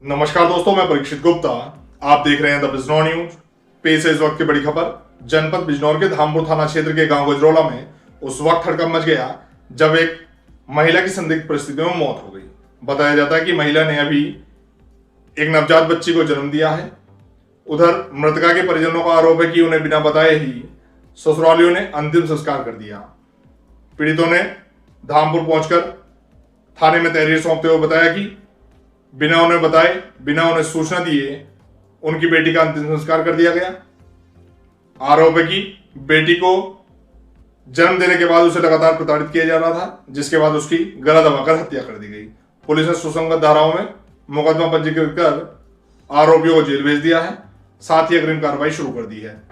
नमस्कार दोस्तों, मैं परीक्षित गुप्ता। आप देख रहे हैं द बिजनौर न्यूज। पेश है इस वक्त की बड़ी खबर। जनपद बिजनौर के धामपुर थाना क्षेत्र के गांव गजरौला में उस वक्त हड़कंप मच गया जब एक महिला की संदिग्ध परिस्थितियों में मौत हो गई। बताया जाता है कि महिला ने अभी एक नवजात बच्ची को जन्म दिया है। उधर मृतका के परिजनों का आरोप है कि उन्हें बिना बताए ही ससुरालियों ने अंतिम संस्कार कर दिया। पीड़ितों ने धामपुर पहुंचकर थाने में तहरीर सौंपते हुए बताया कि बिना उन्हें बताए, बिना उन्हें सूचना दिए उनकी बेटी का अंतिम संस्कार कर दिया गया। आरोप है कि बेटी को जन्म देने के बाद उसे लगातार प्रताड़ित किया जा रहा था, जिसके बाद उसकी गला दबाकर हत्या कर दी गई। पुलिस ने सुसंगत धाराओं में मुकदमा पंजीकृत कर आरोपियों को जेल भेज दिया है, साथ ही अग्रिम कार्रवाई शुरू कर दी है।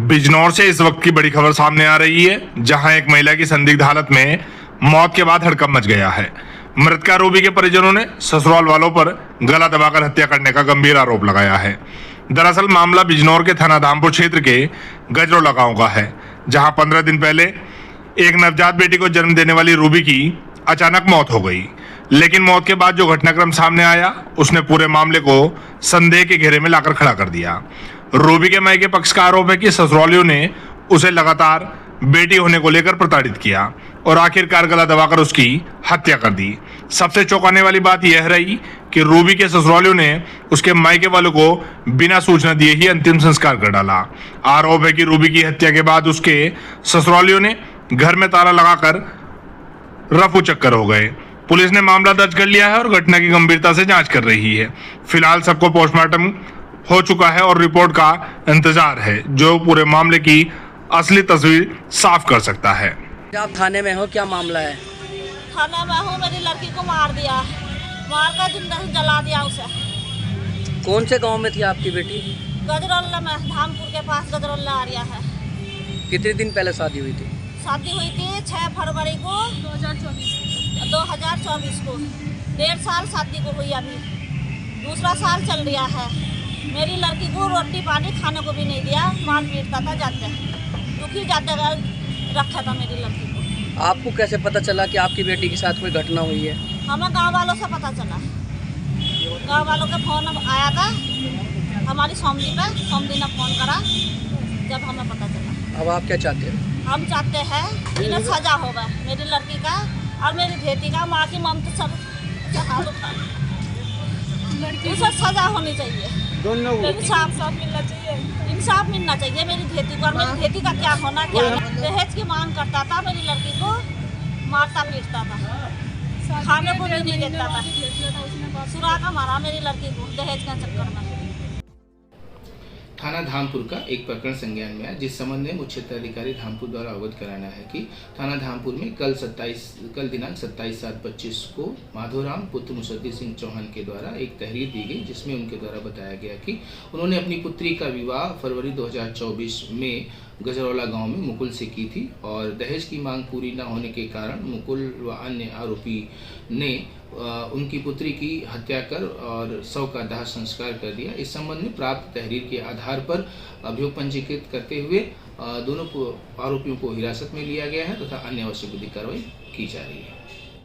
बिजनौर से इस वक्त की बड़ी खबर सामने आ रही है, जहां एक महिला की संदिग्ध हालत में मौत के बाद हड़कंप मच गया है। मृतका रोबी के परिजनों ने ससुराल वालों पर गला दबाकर हत्या करने का गंभीर आरोप लगाया है। दरअसल मामला बिजनौर के थाना धामपुर क्षेत्र के गजरौला गांव का है, जहां 15 दिन पहले एक नवजात बेटी को जन्म देने वाली रूबी की अचानक मौत हो गई। लेकिन मौत के बाद जो घटनाक्रम सामने आया, उसने पूरे मामले को संदेह के घेरे में लाकर खड़ा कर दिया। रूबी के मायके पक्ष का आरोप है कि ससुरालियों ने उसे लगातार बेटी होने को लेकर प्रताड़ित किया और आखिरकार गला दबाकर उसकी हत्या कर दी। सबसे चौंकाने वाली बात यह रही कि रूबी के ससुरालियों ने उसके मायके वालों को बिना सूचना दिए ही अंतिम संस्कार कर डाला। आरोप है कि रूबी की हत्या के बाद उसके ससुरालियों ने घर में ताला लगाकर रफू चक्कर हो गए। पुलिस ने मामला दर्ज कर लिया है और घटना की गंभीरता से जांच कर रही है। फिलहाल सबको पोस्टमार्टम हो चुका है और रिपोर्ट का इंतजार है, जो पूरे मामले की असली तस्वीर साफ कर सकता है। आप थाने में हो, क्या मामला है? थाने में हूँ। मेरी लड़की को मार दिया, मार कर जिंदा जला दिया उसे। कौन से गांव में थी आपकी बेटी? गजरौला में, धामपुर के पास गजरौला एरिया है। कितने दिन पहले शादी हुई थी? शादी हुई थी 6 फरवरी को 2024 को। 1.5 साल शादी को हुई, अभी दूसरा साल चल रहा है। मेरी लड़की को रोटी पानी खाने को भी नहीं दिया, मार पीटता था, जाते दुखी जाते रखा था मेरी लड़की को। आपको कैसे पता चला कि आपकी बेटी के साथ कोई घटना हुई है? हमें गांव वालों से पता चला। गांव वालों का फोन आया था हमारी सौमदी पे, सौमदी ने फोन करा जब हमें पता चला। अब आप क्या चाहते हैं? हम चाहते हैं इन्हें सजा होगा, मेरी लड़की का और मेरी बेटी का। माँ की ममता सब उसे सजा होनी चाहिए, इंसाफ मिलना चाहिए, इंसाफ मिलना चाहिए मेरी बेटी को। और मेरी बेटी का क्या होना, क्या दहेज की मांग करता था, मेरी लड़की को मारता पीटता था, खाने को भी नहीं देता था, सुरा का मारा मेरी लड़की को दहेज के चक्कर में। थाना धामपुर का एक प्रकरण संज्ञान में आया, जिस संबंध में मुख्य क्षेत्राधिकारी धामपुर द्वारा अवगत कराना है कि थाना धामपुर में कल दिनांक 27/7/25 को माधोराम पुत्र मुसद्दी सिंह चौहान के द्वारा एक तहरीर दी गई, जिसमें उनके द्वारा बताया गया कि उन्होंने अपनी पुत्री का विवाह फरवरी 2024 में गजरौला गांव में मुकुल से की थी और दहेज की मांग पूरी न होने के कारण मुकुल व अन्य आरोपी ने उनकी पुत्री की हत्या कर और शव का दाह संस्कार कर दिया। इस संबंध में प्राप्त तहरीर के आधार पर अभियोग पंजीकृत करते हुए दोनों आरोपियों को हिरासत में लिया गया है तथा अन्य आवश्यक विधिक कार्रवाई की जा रही है।